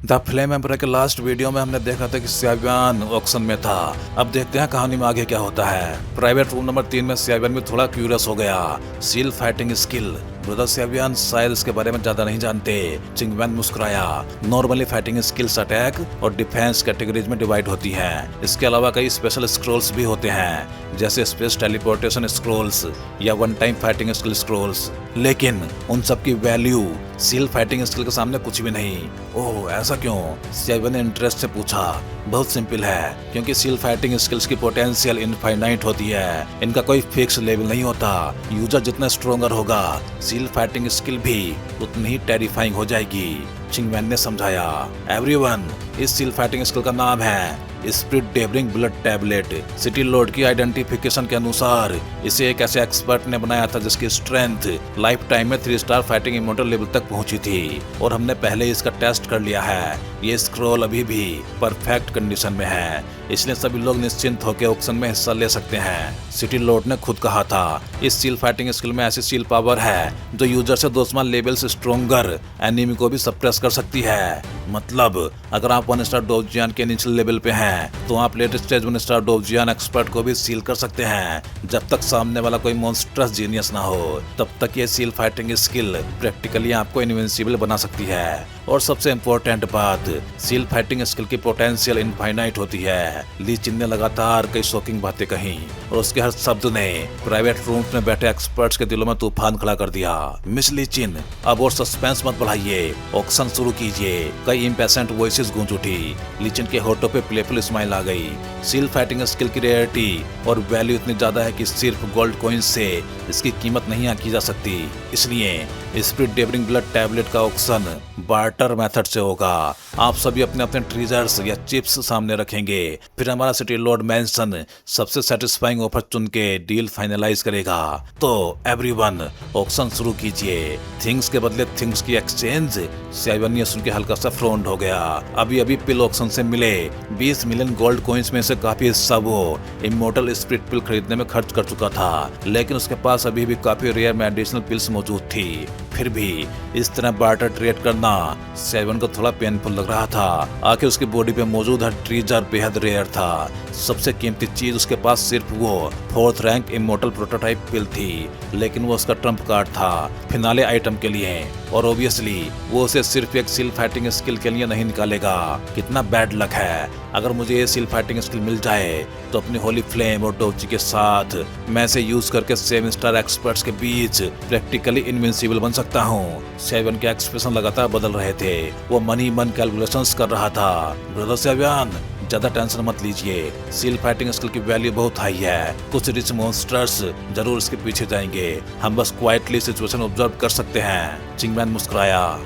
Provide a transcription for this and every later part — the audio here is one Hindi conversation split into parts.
द फ्लेम एम्पर के लास्ट वीडियो में हमने देखा था कि सियाबियान ऑक्शन में था। अब देखते हैं कहानी में आगे क्या होता है। प्राइवेट रूम नंबर 3 में सियाबियान भी थोड़ा क्यूरियस हो गया। सील फाइटिंग स्किल ब्रदर सियाबियान शायद इसके बारे में ज्यादा नहीं जानते। चिंगमैन मुस्कुराया। नॉर्मली फाइटिंग स्किल्स अटैक और डिफेंस कैटेगरीज में डिवाइड होती हैं। इसके अलावा कई स्पेशल स्क्रॉल्स भी होते हैं, जैसे स्पेस टेलीपोर्टेशन स्क्रॉल्स या one time fighting skill Scrolls, लेकिन उन सब की वैल्यू सील फाइटिंग स्किल के सामने कुछ भी नहीं। ओह ऐसा क्यों? सियाबियान ने इंटरेस्ट से पूछा। बहुत सिंपल है, क्योंकि सील फाइटिंग स्किल्स की पोटेंशियल इनफाइनाइट होती है। इनका कोई फिक्स लेवल नहीं होता। यूजर जितना स्ट्रोंगर होगा, सील फाइटिंग स्किल भी उतनी ही टेरिफाइंग हो जाएगी। चिंगमैन ने समझाया। एवरीवन, इस सील फाइटिंग स्किल का नाम है spirit devouring blood tablet. City lord की आइडेंटिफिकेशन के अनुसार इसे एक ऐसे एक्सपर्ट ने बनाया था जिसकी स्ट्रेंथ लाइफ टाइम में 3 स्टार फाइटिंग इमोर्टल लेवल तक पहुंची थी, और हमने पहले इसका टेस्ट कर लिया है। ये स्क्रॉल अभी भी परफेक्ट कंडीशन में है, इसलिए सभी लोग निश्चिंत होकर ऑक्शन में हिस्सा ले सकते हैं। सिटी लॉर्ड ने खुद कहा था, इस सील फाइटिंग स्किल में ऐसी सील पावर है जो यूजर से 2 लेवल से स्ट्रोंगर एनिमी को भी सप्रेस कर सकती है। मतलब अगर आप 1 स्टार डोजियन के इनिशियल लेवल पे हैं तो आप लेटेस्ट स्टेज 1 स्टार डोजियन एक्सपर्ट को भी सील कर सकते हैं। जब तक सामने वाला कोई मॉन्स्टरस जीनियस ना हो, तब तक ये सील फाइटिंग स्किल प्रैक्टिकली आपको इनविंसिबल बना सकती है। और सबसे इम्पोर्टेंट बात, सील फाइटिंग स्किल की पोटेंशियल इनफाइनाइट होती है। ली चिन ने लगातार कई शॉकिंग बातें कही, और उसके हर शब्द ने प्राइवेट रूम्स में बैठे एक्सपर्ट्स के दिलों में तूफान खड़ा कर दिया। मिस ली चिन, अब और सस्पेंस मत बढ़ाइए, ऑक्शन शुरू कीजिए। कई इम्पेशेंट वॉइसेस गूंज उठी। ली चिन के होठों पे प्लेफुल स्माइल आ गई। सील फाइटिंग स्किल की रेयरिटी और वैल्यू इतनी ज्यादा है कि सिर्फ गोल्ड कॉइन्स से इसकी कीमत नहीं आंकी जा सकती। इसलिए स्पिरिट डेवरिंग ब्लड टैबलेट का ऑक्शन बार्टर मेथड से होगा। आप सभी अपने अपने ट्रीजर्स या चिप्स सामने रखेंगे, फिर हमारा सिटी लॉर्ड मैंसन सबसे सेटिस्फाइंग ऑफर चुन के डील फाइनलाइज करेगा। तो एवरीवन, ऑक्शन शुरू कीजिए। थिंग्स के बदले थिंग्स की एक्सचेंज। सियाबियान ने सुन के हल्का सा फ्रॉन्ट हो गया। अभी अभी पिल ऑक्शन से मिले 20 मिलियन गोल्ड कॉइन्स में से काफी हिस्सा वो इमोर्टल स्पिरिट पिल खरीदने में खर्च कर चुका था, लेकिन उसके पास अभी भी काफी रेयर मेडिसिनल पिल्स मौजूद थी। फिर भी इस तरह बार्टर ट्रेड करना सियाबियान को थोड़ा पेनफुल लग रहा था। आखिर उसकी बॉडी पे मौजूद हर ट्रीजर बेहद रेयर था। सबसे कीमती चीज उसके पास सिर्फ वो 4th रैंक इमोर्टल प्रोटोटाइप पिल थी, लेकिन वो उसका ट्रम्प कार्ड था फिनाले आइटम के लिए। और ऑब्वियसली वो उसे सिर्फ एक सील फाइटिंग स्किल के लिए नहीं निकालेगा। कितना बैड लक है। अगर मुझे ये सील फाइटिंग स्किल मिल जाए तो अपनी होली फ्लेम और डोची के साथ मैं इसे यूज करके 7 स्टार एक्सपर्ट्स के बीच प्रैक्टिकली इनविंसिबल बन सकता हूँ। सियाबियान के एक्सप्रेशन लगातार बदल रहे थे। वो मन कैलकुलेशंस कर रहा था। ब्रदर सियाबियान, ज्यादा टेंशन मत लीजिए। सील फाइटिंग स्किल की वैल्यू बहुत हाई है। कुछ रिच मॉन्स्टर्स जरूर इसके पीछे जाएंगे। हम बस क्वाइटली सिचुएशन ऑब्जर्व कर सकते हैं। चिंगमैन मुस्कुराया।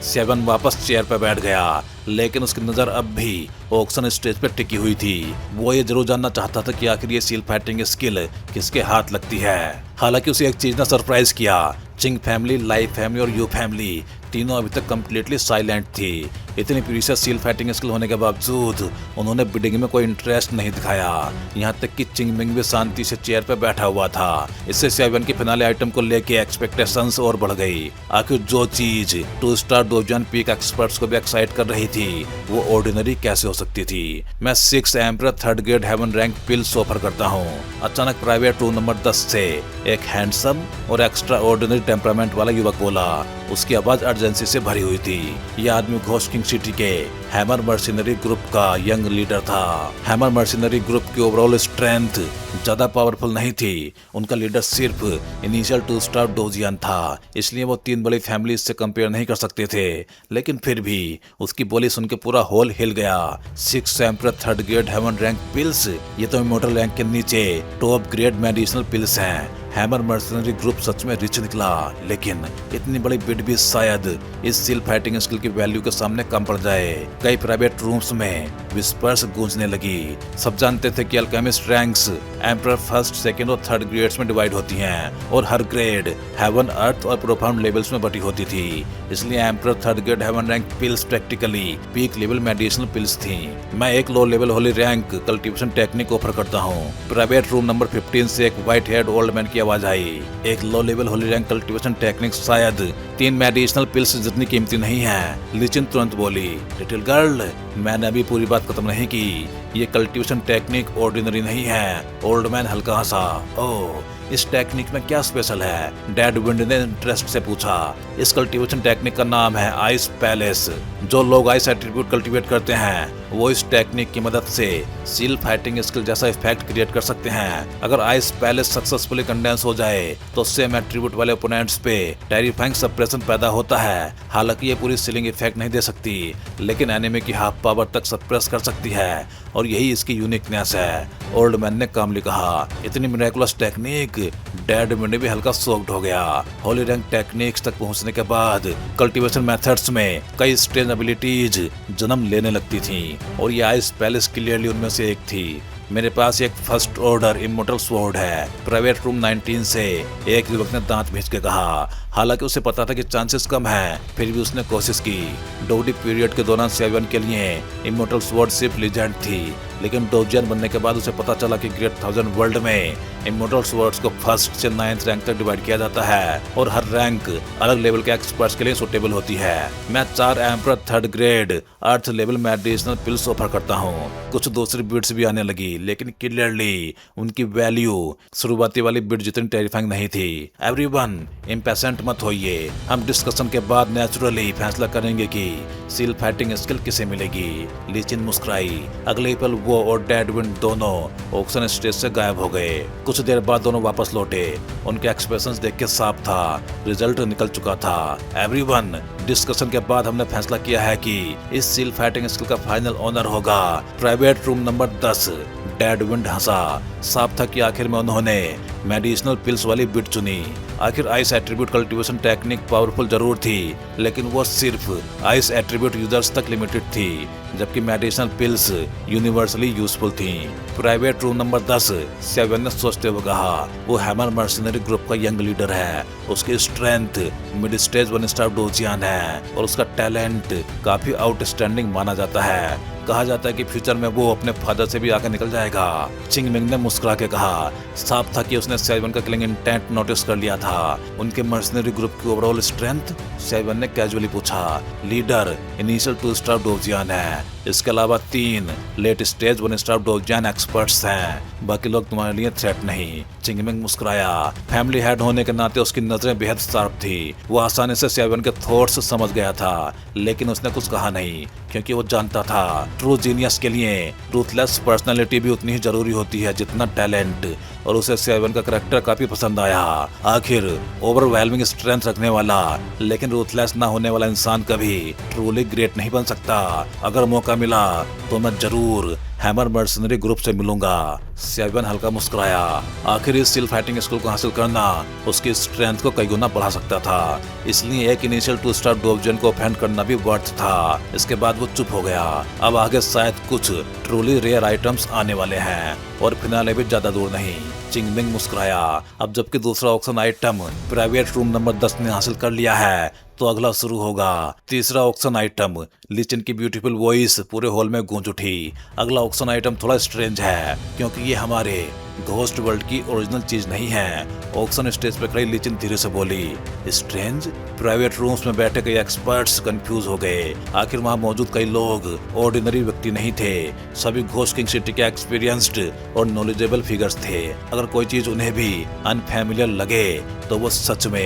सियाबियान वापस चेयर पर बैठ गया, लेकिन उसकी नजर अब भी ऑक्शन स्टेज पर टिकी हुई थी। वो ये जरूर जानना चाहता था कि आखिर ये सील फाइटिंग स्किल किसके हाथ लगती है। हालांकि उसे एक चीज ने सरप्राइज किया। चिंग फैमिली, लाई फैमिली और यू फैमिली तीनों अभी तक कम्प्लीटली साइलेंट थी। इतनी प्रीशियस सील फाइटिंग स्किल होने के बावजूद उन्होंने बिडिंग में कोई इंटरेस्ट नहीं दिखाया। यहाँ तक कि चिंगमिंग भी शांति से चेयर पर बैठा हुआ था। इससे सियाबियान के फिनाले आइटम को लेके एक्सपेक्टेशंस और बढ़ गई। आखिर जो चीज 2 स्टार डोजियन पीक एक्सपर्ट्स को भी एक्साइट कर रही थी, वो ऑर्डिनरी कैसे हो सकती थी। मैं 6 emperor 3rd grade heaven rank pills offer करता हूँ। अचानक प्राइवेट रूम नंबर 10 से एक हैंडसम और एक्स्ट्रा ऑर्डिनरी टेम्परामेंट वाला युवक बोला। उसकी आवाज अर्जेंसी से भरी हुई थी। यह आदमी घोस्ट किंग सिटी के हैमर मर्सिनरी ग्रुप का यंग लीडर था। हैमर मर्सिनरी ग्रुप की ओवरऑल स्ट्रेंथ ज्यादा पावरफुल नहीं थी। उनका लीडर सिर्फ इनिशियल 2 स्टार डोजियन था, इसलिए वो 3 बड़ी फैमिली से कंपेयर नहीं कर सकते थे। लेकिन फिर भी उसकी बोली सुन के पूरा हॉल हिल गया। 6 emperor 3rd grade heaven rank pills, ये तो इमोर्टल रैंक के नीचे टॉप ग्रेड मेडिसिनल पिल्स हैं। हैमर मर्सनरी ग्रुप सच में रिच निकला, लेकिन इतनी बड़ी बिड भी शायद इस सील फाइटिंग स्किल की वैल्यू के सामने कम पड़ जाए। कई प्राइवेट रूम्स में विस्पर्स गूंजने लगी। सब जानते थे कि alchemist ranks emperor 1st, 2nd और 3rd ग्रेड्स में डिवाइड होती हैं, और हर ग्रेड हेवन, अर्थ और प्रोफाउंड लेवल्स में बटी होती थी। इसलिए emperor 3rd grade heaven rank pills practically peak level medicinal pills थी। मैं एक low level holy rank cultivation technique offer करता हूँ। प्राइवेट रूम नंबर 15 से एक व्हाइट हेयर्ड ओल्ड मैन की आवाज आई। एक low level holy rank cultivation technique शायद 3 मेडिसिनल पिल्स जितनी कीमती नहीं है। लीचिन तुरंत बोली, लिटिल गर्ल, मैंने अभी पूरी बात खत्म नहीं की। ये कल्टीवेशन टेक्निक ऑर्डिनरी नहीं है। ओल्ड मैन हल्का हंसा। ओह, इस टेक्निक में क्या स्पेशल है? डैड विंड ने इंटरेस्ट से पूछा। इस कल्टीवेशन टेक्निक का नाम है आइस पैलेस। जो लोग आइस एट्रीब्यूट कल्टीवेट करते हैं वो इस टेक्निक की मदद से सील फाइटिंग स्किल जैसा इफेक्ट क्रिएट कर सकते हैं। अगर आइस पैलेस सक्सेसफुली कंडेंस हो जाए तो सेम एट्रीब्यूट वाले ओपोनेंट्स पे टेरिफाइंग सप्रेशन पैदा होता है। हालांकि ये पूरी सीलिंग इफेक्ट नहीं दे सकती, लेकिन एनिमी की हाफ पावर तक सप्रेस कर सकती है और यही इसकी यूनिकनेस है। ओल्ड मैन ने कामली कहा। इतनी मिरेकुलस टेक्निक, डैड विंड भी हल्का शॉक्ड हो गया। होली रैंक टेक्निक्स तक पहुंचने के बाद कल्टीवेशन मेथड्स में कई स्ट्रेंज एबिलिटीज जन्म लेने लगती थी और ये आइस पैलेस क्लियरली उनमें से एक थी। मेरे पास एक फर्स्ट ऑर्डर इमोर्टल स्वॉर्ड है, प्राइवेट रूम 19 से एक युवक ने दांत भींच के कहा। हालांकि उसे पता था कि चांसेस कम हैं, फिर भी उसने कोशिश की। डोडी पीरियड के दौरान सेवन के लिए इमोर्टल स्वॉर्ड सिर्फ लीजेंड थी, लेकिन डोजियन बनने के बाद उसे पता चला कि ग्रेट 1000 वर्ल्ड में इमोर्टल स्वॉर्ड्स को फर्स्ट से 9th रैंक तक डिवाइड किया जाता है और हर रैंक अलग लेवल के एक्सपर्ट्स के लिए सुटेबल होती है। मैं 4 emperor 3rd grade earth level medicinal pills offer करता हूँ। कुछ दूसरी बिड्स भी आने लगी, लेकिन क्लियरली उनकी वैल्यू शुरुआती वाली बिड जितनी टेरिफाइंग नहीं थी। एवरीवन इम्पेशेंट मत होइए, हम डिस्कशन के बाद नेचुरली फैसला करेंगे कि सील फाइटिंग स्किल किसे मिलेगी। लीचिन मुस्कुराई। अगले पल वो और डैड विंड दोनों ऑक्शन स्टेज से गायब हो गए। कुछ देर बाद दोनों वापस लौटे। उनके एक्सप्रेशंस देख के साफ था रिजल्ट निकल चुका था। एवरीवन, डिस्कशन के बाद हमने फैसला किया है कि इस सील फाइटिंग स्किल का फाइनल ओनर होगा private room number 10। Dead wind हंसा। साफ था कि आखिर में उन्होंने मेडिसिनल पिल्स वाली बिट चुनी। आखिर ice attribute cultivation technique powerful जरूर थी, लेकिन वो सिर्फ आइस एट्रीब्यूट यूजर्स तक लिमिटेड थी, जबकि मेडिसिनल पिल्स यूनिवर्सली यूजफुल थी। प्राइवेट रूम नंबर 10 सेवन ने सोचते हुए कहा। वो हैमर मर्सिनरी ग्रुप का यंग लीडर है। उसकी स्ट्रेंथ मिड स्टेज 1 स्टार डोजियन है और उसका टैलेंट काफी आउटस्टैंडिंग माना जाता है। कहा जाता है कि फ्यूचर में वो अपने फादर से भी आगे निकल जाएगा। चिंगमिंग ने मुस्कुरा के कहा। साफ था कि उसने सेवन का किलिंग इंटेंट नोटिस कर लिया था। उनके मर्सनरी ग्रुप की ओवरऑल स्ट्रेंथ? सेवन ने कैजुअली पूछा। लीडर इनिशियल 2 स्टार डोजियन है। इसके अलावा 3 लेट स्टेज 1 स्टार डोजियन एक्सपर्ट्स हैं। बाकी लोग तुम्हारे लिए थ्रेट नहीं। चिंगमिंग मुस्कुराया। फैमिली हेड होने के नाते उसकी नजरें बेहद शार्प थी। वो आसानी से सेवन के थॉट्स समझ गया था, लेकिन उसने कुछ कहा नहीं, क्योंकि वो जानता था ट्रू जीनियस के लिए रूथलेस पर्सनालिटी भी उतनी ही जरूरी होती है जितना टैलेंट। और उसे सेवन का करैक्टर काफी पसंद आया। आखिर ओवरवेलमिंग स्ट्रेंथ रखने वाला लेकिन रूथलेस ना होने वाला इंसान कभी ट्रूली ग्रेट नहीं बन सकता। अगर मौका मिला तो मैं जरूर हैमर मर्सनरी ग्रुप से मिलूंगा। सेवन हल्का मुस्कुराया। आखिर इस सील फाइटिंग स्किल को हासिल करना उसकी स्ट्रेंथ को कई गुना बढ़ा सकता था, इसलिए एक इनिशियल 2 स्टार डोजियन को ऑफेंड करना भी वर्थ था। इसके बाद वो चुप हो गया। अब आगे शायद कुछ ट्रूली रेयर आइटम्स आने वाले हैं और फिनाले भी ज्यादा दूर नहीं। चिंगमिंग मुस्कुराया। अब जबकि दूसरा auction item private room number 10 ने हासिल कर लिया है, तो अगला शुरू होगा। तीसरा ऑक्शन आइटम। लीचिन की ब्यूटीफुल वॉइस पूरे हॉल में गूंज उठी। अगला ऑक्शन आइटम थोड़ा स्ट्रेंज है, क्योंकि ये हमारे घोस्ट वर्ल्ड की ओरिजिनल चीज नहीं है। ऑक्शन स्टेज पर खड़ी लीचिन धीरे से बोली। स्ट्रेंज? प्राइवेट रूम्स में बैठे कई एक्सपर्ट्स कंफ्यूज हो गए। आखिर वहां मौजूद कई लोग ऑर्डिनरी व्यक्ति नहीं थे। सभी घोस्ट किंग सिटी के एक्सपीरियंस्ड और नॉलेजेबल फिगर्स थे। अगर कोई चीज उन्हें भी अनफैमिलियर लगे तो वो सच में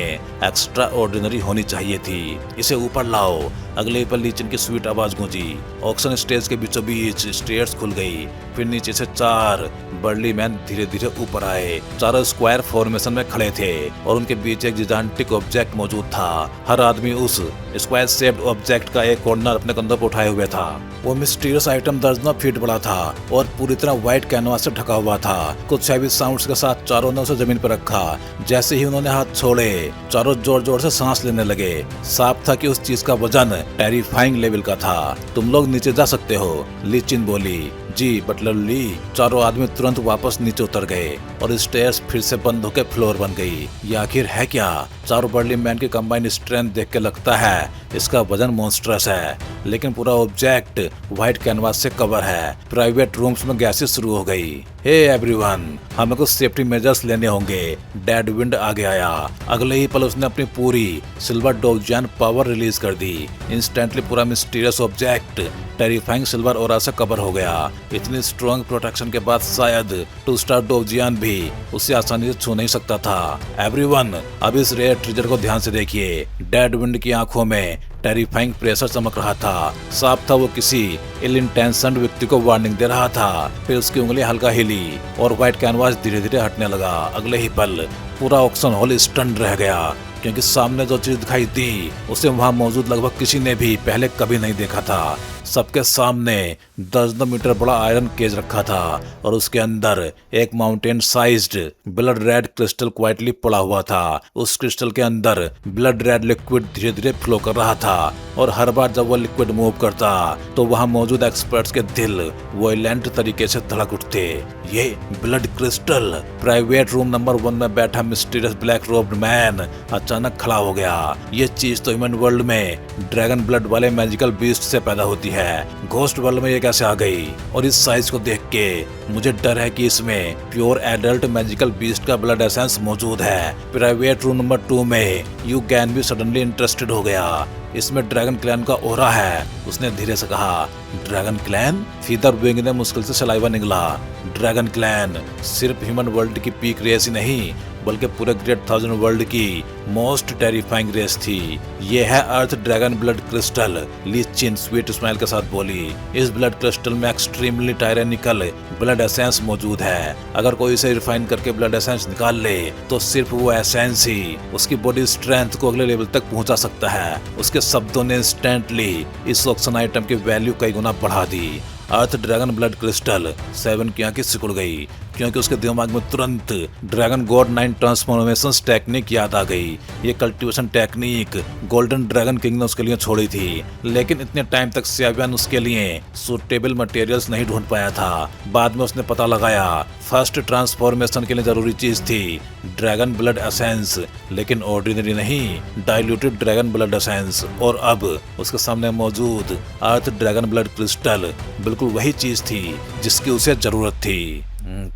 एक्स्ट्रा ऑर्डिनरी होनी चाहिए थी। इसे ऊपर लाओ। अगले पल लीचिन की स्वीट आवाज गूंजी। ऑक्शन स्टेज के बीचों बीच स्टेयर्स खुल गई। फिर नीचे से 4 बर्ली मैन धीरे धीरे ऊपर आए। चारों स्क्वायर फॉर्मेशन में खड़े थे और उनके बीच एक जिजांटिक ऑब्जेक्ट मौजूद था। हर आदमी उस स्क्वायर शेप्ड ऑब्जेक्ट का एक कॉर्नर अपने कंधों पर उठाए हुए था। वो मिस्टीरियस आइटम दर्जनों फीट बड़ा था और पूरी तरह व्हाइट कैनवास से ढका हुआ था। कुछ हैवी साउंड्स के साथ चारों ने उसे जमीन पर रखा। जैसे ही उन्होंने हाथ छोड़े, चारों जोर जोर से सांस लेने लगे। साफ था कि उस चीज का वजन टेरिफाइंग लेवल का था। तुम लोग नीचे जा सकते हो, लीचिन बोली। जी बटलर ली। चारों आदमी तुरंत वापस नीचे उतर गए और स्टेयर्स फिर से बंद होकर फ्लोर बन गई। ये आखिर है क्या? चारों बर्ली मैन की कंबाइंड स्ट्रेंथ देख के लगता है इसका वजन मॉन्स्ट्रस है, लेकिन पूरा ऑब्जेक्ट व्हाइट कैनवास से कवर है। प्राइवेट रूम्स में गैसेस शुरू हो गई। हे एवरीवन, हमें कुछ सेफ्टी मेजर्स लेने होंगे। डेड विंड आगे आया। अगले ही पल उसने अपनी पूरी सिल्वर डोजियन पावर रिलीज कर दी। इंस्टेंटली पूरा mysterious object terrifying silver aura से कवर हो गया। इतनी स्ट्रॉन्ग प्रोटेक्शन के बाद शायद 2 स्टार डोजियन भी उसे आसानी से छू नहीं सकता था। एवरीवन, अब इस रेयर ट्रेजर को ध्यान से देखिए। डेड विंड की आंखों में टेरिफाइंग प्रेशर चमक रहा था। साफ था वो किसी इल इंटेंशन व्यक्ति को वार्निंग दे रहा था। फिर उसकी उंगली हल्का हिली और व्हाइट कैनवास धीरे धीरे हटने लगा। अगले ही पल पूरा ऑक्शन हॉल स्टन्ड रह गया, क्योंकि सामने जो चीज दिखाई दी उसे वहां मौजूद लगभग किसी ने भी पहले कभी नहीं देखा था। सबके सामने दर्जनों मीटर बड़ा आयरन केज रखा था और उसके अंदर एक mountain sized blood red crystal quietly पड़ा हुआ था। उस क्रिस्टल के अंदर ब्लड रेड लिक्विड धीरे धीरे फ्लो कर रहा था और हर बार जब वो लिक्विड मूव करता तो वहां मौजूद एक्सपर्ट्स के दिल वायलेंट तरीके से धड़क उठते। ये blood crystal. Private room number 1 में बैठा मिस्टीरियस ब्लैक रोब्ड मैन अचानक खड़ा हो गया। ये चीज तो ह्यूमन वर्ल्ड में ड्रैगन ब्लड वाले मैजिकल बीस्ट से पैदा होती है, घोस्ट वर्ल्ड में ये कैसे आ गई? और इस साइज को देख के मुझे डर है कि इसमें प्योर एडल्ट मैजिकल बीस्ट का ब्लड एसेंस मौजूद है। प्राइवेट रूम नंबर 2 में यू कैन भी सडनली इंटरेस्टेड हो गया। इसमें ड्रैगन क्लैन का ओरा है, उसने धीरे से कहा। Dragon clan? फीदर विंग ने मुश्किल से सलाइवा निगला। ड्रैगन क्लैन सिर्फ ह्यूमन वर्ल्ड की पीक रेस ही नहीं, बल्कि पूरे ग्रेट थाउजेंड वर्ल्ड की मोस्ट टेरिफाइंग रेस थी। ये है अर्थ ड्रैगन ब्लड क्रिस्टल, ली चिन स्वीट स्माइल के साथ बोली। इस ब्लड क्रिस्टल में एक्सट्रीमली टायरेनिकल ब्लड एसेंस मौजूद है। अगर कोई इसे रिफाइन करके ब्लड एसेंस निकाल ले तो सिर्फ वो एसेंस ही उसकी बॉडी स्ट्रेंथ को अगले लेवल तक पहुंचा सकता है। उसके शब्दों ने इंस्टेंटली इस ऑक्शन आइटम की वैल्यू कई गुना बढ़ा दी। अर्थ ड्रैगन ब्लड क्रिस्टल 7 की आंखें सिकुड़ गई, क्योंकि उसके दिमाग में तुरंत ड्रैगन गॉड 9 ट्रांसफॉर्मेशन टेक्निक याद आ गई। ये cultivation technique golden dragon king ने उसके लिए छोड़ी थी, लेकिन इतने टाइम तक सियावियन उसके लिए सूटेबल मटेरियल्स नहीं ढूंढ पाया था। बाद में उसने पता लगाया फर्स्ट ट्रांसफॉर्मेशन के लिए जरूरी चीज थी ड्रैगन ब्लड एसेंस, लेकिन ऑर्डिनरी नहीं, डाइल्यूटेड ड्रैगन ब्लड एसेंस। और अब उसके सामने मौजूद अर्थ ड्रैगन ब्लड क्रिस्टल बिल्कुल वही चीज थी जिसकी उसे जरूरत थी।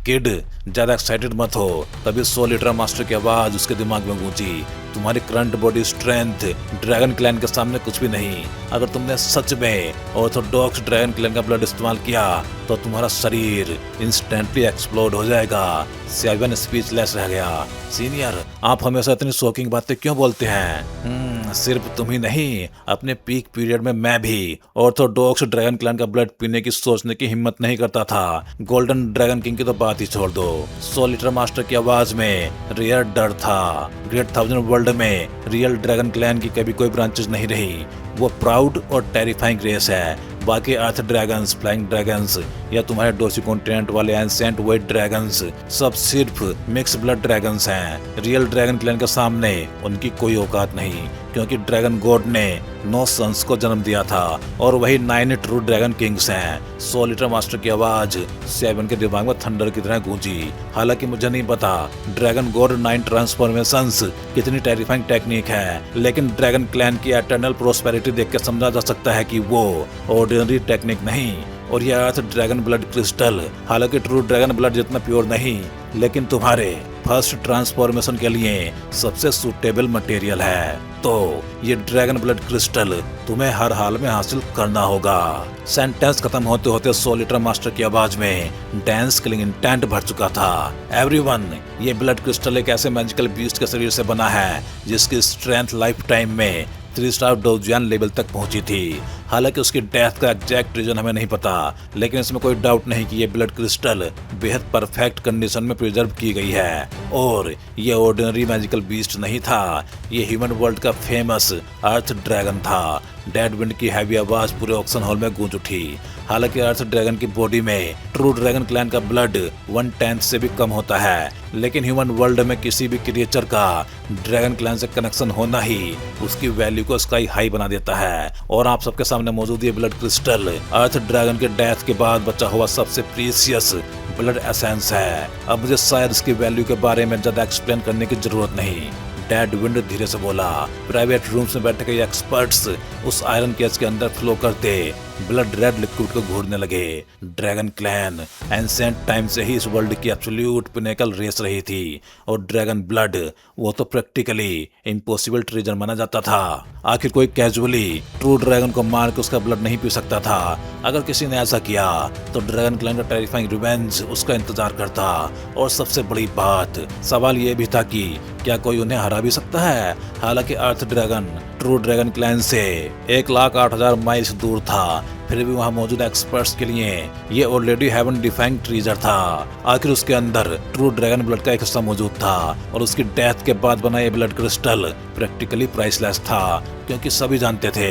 किड, ज्यादा एक्साइटेड मत हो। तभी सोलिटर मास्टर की आवाज उसके दिमाग में गूंजी। तुम्हारी current body strength dragon clan के सामने कुछ भी नहीं। अगर तुमने सच में ऑर्थोडॉक्स ड्रैगन क्लैन का ब्लड इस्तेमाल किया तो तुम्हारा शरीर इंस्टेंटली एक्सप्लोड हो जाएगा। सियावियन स्पीचलेस रह गया। सीनियर, आप हमेशा इतनी शॉकिंग बातें क्यों बोलते हैं? सिर्फ तुम ही नहीं, अपने पीक पीरियड में मैं भी ऑर्थोडॉक्स ड्रैगन क्लैन का ब्लड पीने की सोचने की हिम्मत नहीं करता था। गोल्डन ड्रैगन किंग की तो बात ही छोड़ दो। सोलिटर मास्टर की आवाज में रियल डर था। ग्रेट थाउजेंड वर्ल्ड में रियल ड्रैगन क्लैन की कभी कोई ब्रांचेस नहीं रही। वो प्राउड और टेरिफाइंग रेस है। बाकी अर्थ ड्रैगन्स, फ्लाइंग ड्रैगन्स या तुम्हारे डोसी कॉन्टिनेंट वाले एंसेंट व्हाइट ड्रैगन्स सब सिर्फ मिक्स ब्लड ड्रैगन्स हैं। रियल ड्रैगन क्लैन के सामने उनकी कोई औकात नहीं, क्योंकि ड्रैगन गॉड ने 9 सन्स को जन्म दिया था और वही 9 ट्रू ड्रैगन किंग्स हैं। सोलिटर मास्टर की आवाज 7 के दिमाग में थंडर की तरह गूंजी। हालांकि मुझे नहीं पता ड्रैगन गॉड 9 ट्रांसफॉर्मेशंस कितनी टेरिफाइंग टेक्निक है, लेकिन ड्रैगन क्लैन की एटर्नल प्रोस्पेरिटी देख के समझा जा सकता है कि वो ऑर्डिनरी टेक्निक नहीं। और यह अर्थ ड्रैगन ब्लड क्रिस्टल हालांकि ट्रू ड्रैगन ब्लड जितना प्योर नहीं, लेकिन तुम्हारे फर्स्ट ट्रांसफॉर्मेशन के लिए सबसे सूटेबल मटेरियल है। तो ये ड्रैगन ब्लड क्रिस्टल तुम्हें हर हाल में हासिल करना होगा। सेंटेंस खत्म होते होते सोलिटर मास्टर की आवाज में डांस किलिंग इंटेंट भर चुका था। एवरीवन, ये ब्लड क्रिस्टल एक ऐसे मैजिकल बीस्ट के शरीर से बना है जिसकी स्ट्रेंथ लाइफ टाइम में 3 स्टार डोजियन लेवल तक पहुंची थी। हालांकि उसकी डेथ का एग्जैक्ट रीजन हमें नहीं पता, लेकिन इसमें कोई डाउट नहीं कि ये ब्लड क्रिस्टल बेहद परफेक्ट कंडीशन में प्रिजर्व की गई है। और ये ऑर्डिनरी मैजिकल बीस्ट नहीं था, ये ह्यूमन वर्ल्ड का फेमस अर्थ ड्रैगन था। डेड विंड की हैवी आवाज पूरे ऑक्शन हॉल में गूंज उठी। हालांकि अर्थ ड्रैगन की बॉडी में ट्रू ड्रैगन क्लैन का ब्लड 1/10 से भी कम होता है, लेकिन ह्यूमन वर्ल्ड में किसी भी क्रिएचर का ड्रैगन क्लैन से कनेक्शन होना ही उसकी वैल्यू को स्काई हाई बना देता है। और आप सबके सामने मौजूद ये ब्लड क्रिस्टल अर्थ ड्रैगन के डेथ के बाद बचा हुआ सबसे प्रीशियस ब्लड एसेंस है। अब मुझे शायद इसकी वैल्यू के बारे में ज्यादा एक्सप्लेन करने की जरूरत नहीं। डैड विंड धीरे से बोला। प्राइवेट रूम्स में बैठे कई एक्सपर्ट्स उस आयरन केज के अंदर फ्लो करते ब्लड रेड लिक्विड को घूरने लगे। ड्रैगन क्लैन एंशिएंट टाइम से ही इस वर्ल्ड की एब्सोल्यूट पिनेकल रेस रही थी और ड्रैगन ब्लड वो तो प्रैक्टिकली इम्पॉसिबल ट्रेजर माना जाता था। आखिर कोई कैजुअली ट्रू ड्रैगन को मार के उसका ब्लड नहीं पी सकता था। अगर किसी ने ऐसा किया तो ड्रैगन क्लैन का टेरिफाइंग रिवेंज उसका इंतजार करता। और सबसे बड़ी बात, सवाल ये भी था कि क्या कोई उन्हें हरा भी सकता है। हालांकि अर्थ ड्रैगन ट्रू ड्रैगन क्लैन से 1,08,000 माइल्स दूर था, फिर भी वहां मौजूद एक्सपर्ट्स के लिए ये ऑलरेडी हेवन डिफाइंग ट्रीजर था। आखिर उसके अंदर ट्रू ड्रैगन ब्लड का एक हिस्सा मौजूद था और उसकी डेथ के बाद बना ये ब्लड क्रिस्टल प्रैक्टिकली प्राइसलेस था, क्योंकि सभी जानते थे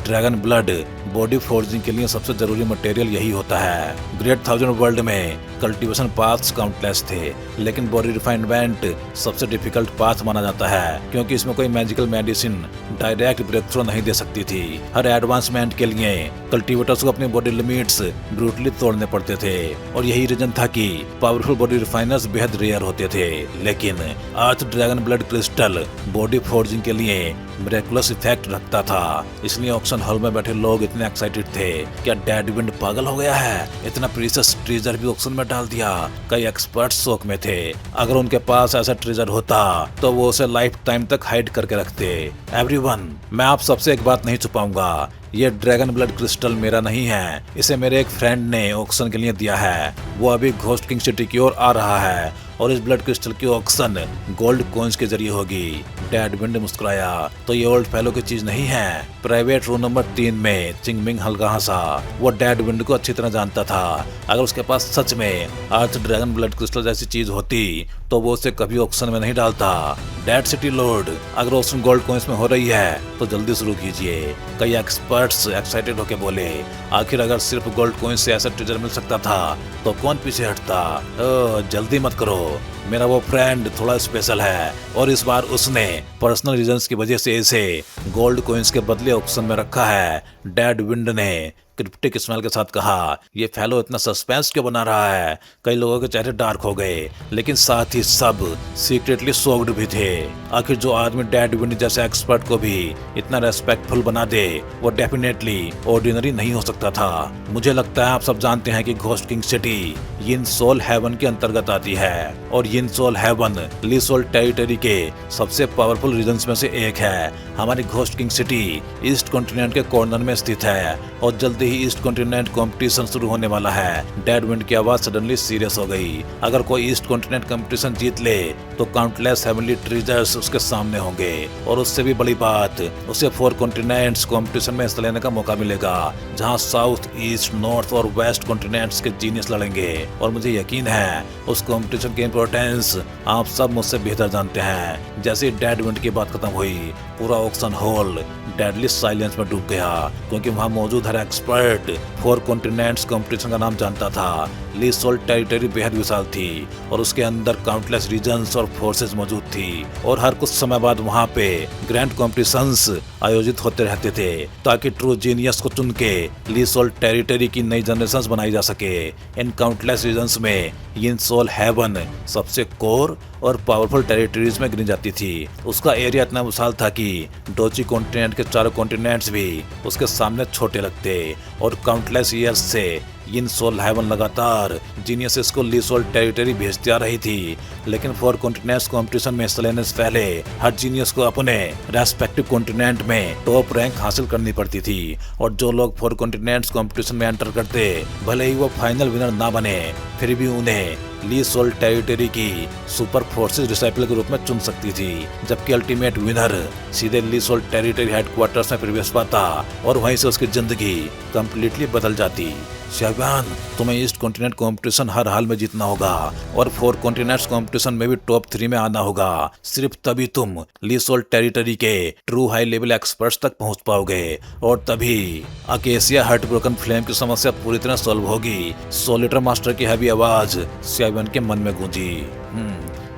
ड्रैगन ब्लड बॉडी फोर्जिंग के लिए सबसे जरूरी मटेरियल यही होता है। ग्रेट थाउजेंड वर्ल्ड में कल्टीवेशन पाथ्स काउंटलेस थे, लेकिन बॉडी रिफाइनमेंट सबसे डिफिकल्ट पाथ माना जाता है, क्योंकि इसमें कोई magical medicine direct break through नहीं दे सकती थी। हर एडवांसमेंट के लिए कल्टीवेटर्स को अपनी बॉडी लिमिट्स ब्रूटली तोड़ने पड़ते थे और यही रीजन था कि पावरफुल बॉडी रिफाइनर्स बेहद रेयर होते थे। लेकिन earth dragon blood crystal body forging के लिए मिरेकुलस इफेक्ट रखता था, इसलिए ऑक्शन हॉल में बैठे लोग इतने एक्साइटेड थे। क्या डैड विंड पागल हो गया है, इतना प्रीशियस ट्रेजर भी ऑक्शन में डाल दिया। कई एक्सपर्ट्स शौक में थे, अगर उनके पास ऐसा ट्रेजर होता तो वो उसे लाइफ टाइम तक हाइड करके रखते। एवरीवन, मैं आप सबसे एक बात नहीं छुपाऊंगा, ये ड्रैगन ब्लड क्रिस्टल मेरा नहीं है, इसे मेरे एक फ्रेंड ने ऑक्शन के लिए दिया है। वो अभी घोस्ट किंग सिटी की ओर आ रहा है और इस ब्लड क्रिस्टल की ऑक्शन गोल्ड कॉइन्स के जरिए होगी। डैड विंड मुस्कुराया, तो ये ओल्ड फेलो की चीज नहीं है। प्राइवेट रूम नंबर 3 में चिंगमिंग हल्का हंसा। वो डैड विंड को अच्छी तरह जानता था। अगर उसके पास सच में अर्थ ड्रैगन ब्लड क्रिस्टल जैसी चीज होती तो वो उसे कभी ऑक्शन में नहीं डालता। डैड सिटी लॉर्ड, अगर ऑक्शन गोल्ड कॉइन्स में हो रही है तो जल्दी शुरू कीजिए। कई एक्सपर्ट्स एक्साइटेड होके बोले, आखिर अगर सिर्फ गोल्ड कॉइन्स से ऐसा ट्रेजर मिल सकता था तो कौन पीछे हटता। जल्दी मत करो, मेरा वो फ्रेंड थोड़ा स्पेशल है और इस बार उसने पर्सनल रीजंस की वजह से इसे गोल्ड कॉइन्स के बदले ऑक्शन में रखा है। डैड विंड ने क्रिप्टिक स्माइल के साथ कहा, ये फेलो इतना सस्पेंस क्यों बना रहा है। कई लोगों के चेहरे डार्क हो गए, लेकिन साथ ही सब सीक्रेटली शॉक्ड भी थे। आखिर जो आदमी डैड विंड जैसे एक्सपर्ट को भी इतना रेस्पेक्टफुल बना दे वो डेफिनेटली ऑर्डिनरी नहीं हो सकता था। मुझे लगता है आप सब जानते हैं कि घोस्ट किंग सिटी यिन सोल हेवन के अंतर्गत आती है और यिन सोल हेवन ली सोल टेरिटरी के सबसे पावरफुल रीजन्स में से एक है। हमारी ghost king city east continent के कॉर्नर में स्थित है और जल्दी ही ईस्ट कॉन्टिनेंट कंपटीशन शुरू होने वाला है। डैड विंड की आवाज सडनली सीरियस हो गई। अगर कोई ईस्ट कॉन्टिनेंट कंपटीशन जीत ले तो काउंटलेस हेवनली ट्रेजर्स उसके सामने होंगे और उससे भी बड़ी बात, उसे 4 कॉन्टिनेंट्स कंपटीशन में हिस्सा लेने का मौका मिलेगा, जहां साउथ, ईस्ट, नॉर्थ और वेस्ट कॉन्टिनेंट्स के जीनियस लड़ेंगे। और मुझे यकीन है उस कंपटीशन की इंपॉर्टेंस आप सब मुझसे बेहतर जानते हैं। जैसे ही डैड विंड की बात खत्म हुई, पूरा ऑक्शन हॉल डेडली साइलेंस में डूब गया, क्योंकि वहां मौजूद हर एक्सपर्ट 4 कॉन्टिनेंट्स कंपटीशन का नाम जानता था। ली सोल टेरिटरी बेहद विशाल थी और उसके अंदर काउंटलेस रीजन्स और फोर्सेस मौजूद थी और हर कुछ समय बाद वहां पे ग्रैंड कॉम्पिटिशन्स आयोजित होते रहते थे, ताकि ट्रू जीनियस को चुन के ली सोल टेरिटरी की नई जनरेशंस बनाई जा सके। इन काउंटलेस रीजन्स में यिन सोल हेवन सबसे कोर और पावरफुल टेरिटरीज में गिनी जाती थी। उसका एरिया इतना विशाल था कि डोची कॉन्टिनेंट के चारों कॉन्टिनेंट्स भी उसके सामने छोटे लगते और काउंटलेस ईयर्स से यिन सोल हेवन लगातार जीनियसेस को ली सोल टेरिटरी भेजती आ रही थी। लेकिन 4 कॉन्टिनेंट्स कॉम्पिटिशन में हिस्सा लेने से पहले हर जीनियस को अपने रेस्पेक्टिव कॉन्टिनेंट में टॉप रैंक हासिल करनी पड़ती थी और जो लोग 4 कॉन्टिनेंट्स कॉम्पिटिशन में एंटर करते, भले ही वो फाइनल विनर ना बने, फिर भी उन्हें ली सोल टेरिटरी की सुपर फोर्सेस डिसाइपल के रूप में चुन सकती थी, जबकि अल्टीमेट विनर सीधे ली सोल टेरिटरी हेडक्वार्टर्स में प्रवेश पाता और वहीं से उसकी जिंदगी कंप्लीटली बदल जाती। शहबान, तुम्हें ईस्ट कॉन्टिनेंट कंपटीशन हर हाल में जीतना होगा और 4 कॉन्टिनेंट्स कंपटीशन में भी टॉप 3 में आना होगा। सिर्फ तभी तुम ली सोल टेरिटरी के ट्रू हाई लेवल एक्सपर्ट्स तक पहुंच पाओगे और तभी अकेसिया हार्ट ब्रोकन फ्लेम की समस्या पूरी तरह सॉल्व होगी। सोलिटर मास्टर की हैवी आवाज शहबान के मन में गूंजी।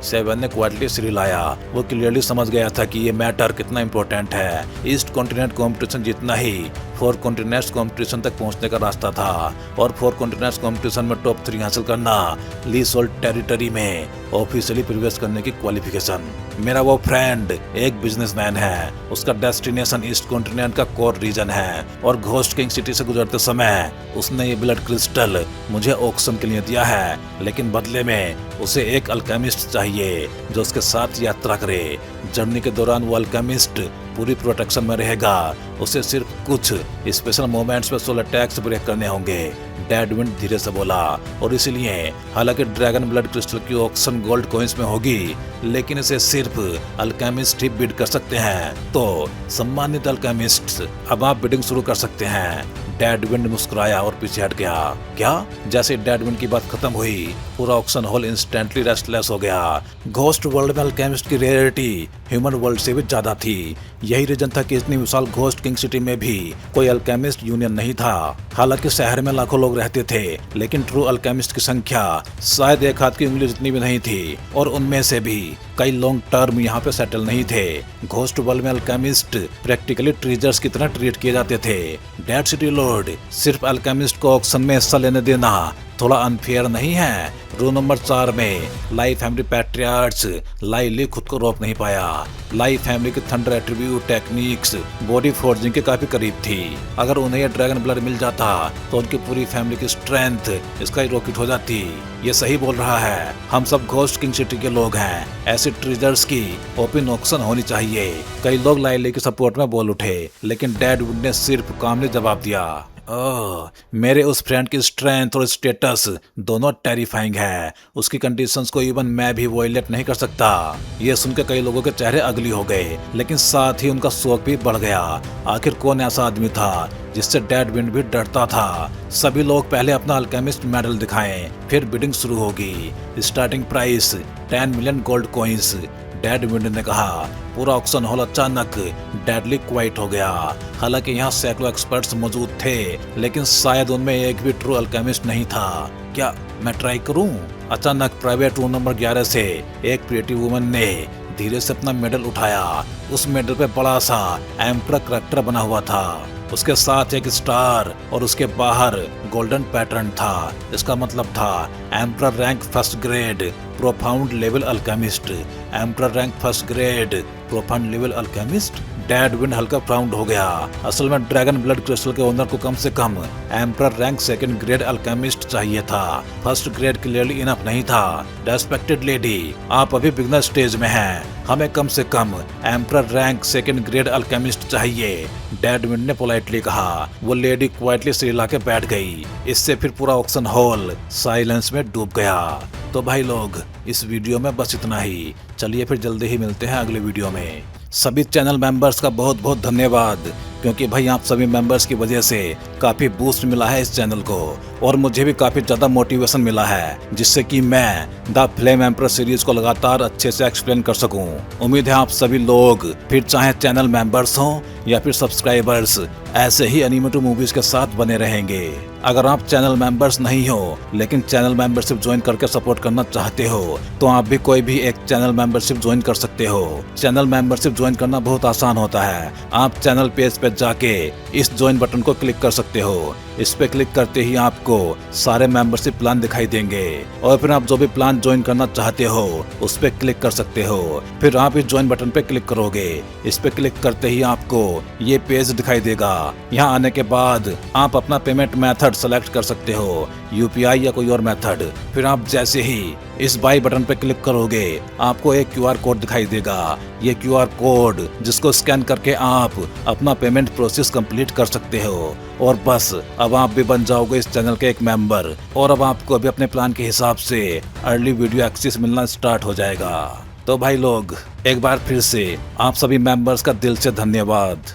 शहबान ने क्वाइटली सिर हिलाया। वो क्लियरली समझ गया था कि ये मैटर कितना इम्पोर्टेंट है। ईस्ट कॉन्टिनेंट कॉम्पिटिशन जीतना ही 4 कॉन्टिनेंट्स कंपटीशन तक पहुंचने का रास्ता था और 4 कॉन्टिनेंट्स कंपटीशन में टॉप 3 हासिल करना, लीज होल्ड टेरिटरी में ऑफिशियली प्रवेश करने की क्वालिफिकेशन। मेरा वो फ्रेंड एक बिजनेसमैन है, उसका डेस्टिनेशन ईस्ट कॉन्टिनेंट का कोर रीजन है और घोस्ट किंग सिटी से गुजरते समय उसने ये ब्लड क्रिस्टल मुझे ऑक्शन के लिए दिया है, लेकिन बदले में उसे एक अल्केमिस्ट चाहिए जो उसके साथ यात्रा करे। जर्नी के दौरान वो अल्केमिस्ट पूरी प्रोटेक्शन में रहेगा, उसे सिर्फ कुछ स्पेशल मोमेंट्स में सोल अटैक्स ब्रेक करने होंगे, डेड विंड धीरे से बोला। और इसलिए हालांकि ड्रैगन ब्लड क्रिस्टल की ऑक्शन गोल्ड कॉइंस में होगी, लेकिन इसे सिर्फ अल्केमिस्ट ही बिड कर सकते हैं। तो सम्मानित अल्केमिस्ट, अब आप बिडिंग शुरू कर सकते हैं। डेड विंड मुस्कुराया और पीछे हट गया। क्या? जैसे डेड विंड की बात खत्म हुई, पूरा ऑक्शन हॉल इंस्टेंटली रेस्टलेस हो गया। घोस्ट वर्ल्ड में अल्केमिस्ट की रेयरिटी ह्यूमन वर्ल्ड से भी ज्यादा थी। यही रीजन था कि इतनी विशाल घोस्ट किंग सिटी में भी कोई अल्केमिस्ट यूनियन नहीं था। हालांकि शहर में लाखों लोग रहते थे, लेकिन ट्रू अल्केमिस्ट की संख्या शायद एक हाथ की उंगली जितनी भी नहीं थी, और उनमें से भी कई लॉन्ग टर्म यहाँ पे सेटल नहीं थे। घोस्ट वर्ल्ड में अल्केमिस्ट प्रैक्टिकली ट्रेजर्स की तरह ट्रीट किए जाते थे। डेड सिटी लॉर्ड, सिर्फ अल्केमिस्ट को ऑक्शन में हिस्सा लेने देना थोड़ा अनफेयर नहीं है? रूल नंबर 4 में लाई फैमिली पैट्रियार्च लाइली खुद को रोक नहीं पाया। लाई फैमिली की thunder attribute techniques body forging के काफी करीब थी। अगर उन्हें यह ड्रैगन ब्लड मिल जाता तो उनकी पूरी फैमिली की स्ट्रेंथ इसका रॉकेट हो जाती। ये सही बोल रहा है, हम सब घोस्ट किंग सिटी के लोग हैं। ऐसे ट्रेजर्स की ओपन ऑक्शन होनी चाहिए। कई लोग लाइली के सपोर्ट में बोल उठे, लेकिन डेड वुड ने सिर्फ कामली जवाब दिया, मेरे उस फ्रेंड की स्ट्रेंथ और स्टेटस दोनों टेरिफाइंग है। उसकी कंडीशंस को इवन मैं भी वॉयलेट नहीं कर सकता। ये सुनकर कई लोगों के चेहरे अगली हो गए, लेकिन साथ ही उनका शौक भी बढ़ गया। आखिर कौन ऐसा आदमी था जिससे डेड विंड भी डरता था? सभी लोग पहले अपना अल्केमिस्ट मेडल दिखाएं, फिर बिडिंग शुरू होगी। Starting price 10 million gold coins. Dead wind ने कहा। पूरा ऑक्शन हॉल अचानक डेडली क्वाइट हो गया। हालांकि यहाँ सैकड़ों एक्सपर्ट्स मौजूद थे, लेकिन शायद उनमें एक भी ट्रू अल्केमिस्ट नहीं था। क्या मैं ट्राई करूं? अचानक प्राइवेट रूम नंबर 11 से एक प्रिटी वुमन ने धीरे से अपना मेडल उठाया। उस मेडल पे बड़ा सा एम्परर करैक्टर बना हुआ था, उसके साथ एक स्टार और उसके बाहर गोल्डन पैटर्न था। इसका मतलब था emperor rank first grade profound level alchemist. Emperor rank first grade profound level alchemist. Dead wind हल्का प्राउड हो गया। असल में ड्रैगन ब्लड क्रिस्टल के ओनर को कम से कम emperor rank second grade alchemist चाहिए था। फर्स्ट ग्रेड क्लियरली इनफ नहीं था। रेस्पेक्टेड लेडी, आप अभी बिगनर स्टेज में हैं, हमें कम से कम emperor rank second grade alchemist चाहिए, डेड विंड ने पोलाइटली कहा। वो लेडी क्वाइटली सिर हिला के बैठ गई। इससे फिर पूरा ऑक्शन हॉल साइलेंस में डूब गया। तो भाई लोग, इस वीडियो में बस इतना ही। चलिए फिर जल्दी ही मिलते हैं अगले वीडियो में। सभी चैनल मेंबर्स का बहुत बहुत धन्यवाद, क्योंकि भाई आप सभी मेंबर्स की वजह से काफ़ी बूस्ट मिला है इस चैनल को, और मुझे भी काफ़ी ज़्यादा मोटिवेशन मिला है, जिससे कि मैं द फ्लेम एम्परर सीरीज को लगातार अच्छे से एक्सप्लेन कर सकूं। उम्मीद है आप सभी लोग, फिर चाहे चैनल मेंबर्स हों या फिर सब्सक्राइबर्स, ऐसे ही एनिमेटेड मूवीज के साथ बने रहेंगे। अगर आप चैनल मेंबर्स नहीं हो, लेकिन चैनल मेंबरशिप ज्वाइन करके सपोर्ट करना चाहते हो, तो आप भी कोई भी एक चैनल मेंबरशिप ज्वाइन कर सकते हो। चैनल मेंबरशिप ज्वाइन करना बहुत आसान होता है। आप चैनल पेज पे जाके इस ज्वाइन बटन को क्लिक कर सकते हो। इस पे क्लिक करते ही आपको सारे मेंबरशिप प्लान दिखाई देंगे, और फिर आप जो भी प्लान ज्वाइन करना चाहते हो उस पे क्लिक कर सकते हो। फिर आप इस ज्वाइन बटन पे क्लिक करोगे। इस पे क्लिक करते ही आपको ये पेज दिखाई देगा। यहाँ आने के बाद आप अपना पेमेंट मेथड सेलेक्ट कर सकते हो, यूपीआई या कोई और मेथड। फिर आप जैसे ही इस बाई बटन पे क्लिक करोगे, आपको एक क्यूआर कोड दिखाई देगा। ये क्यूआर कोड जिसको स्कैन करके आप अपना पेमेंट प्रोसेस कंप्लीट कर सकते हो, और बस अब आप भी बन जाओगे इस चैनल के एक मेंबर, और अब आपको भी अपने प्लान के हिसाब से अर्ली वीडियो एक्सेस मिलना स्टार्ट हो जाएगा। तो भाई लोग, एक बार फिर से आप सभी मेंबर्स का दिल से धन्यवाद।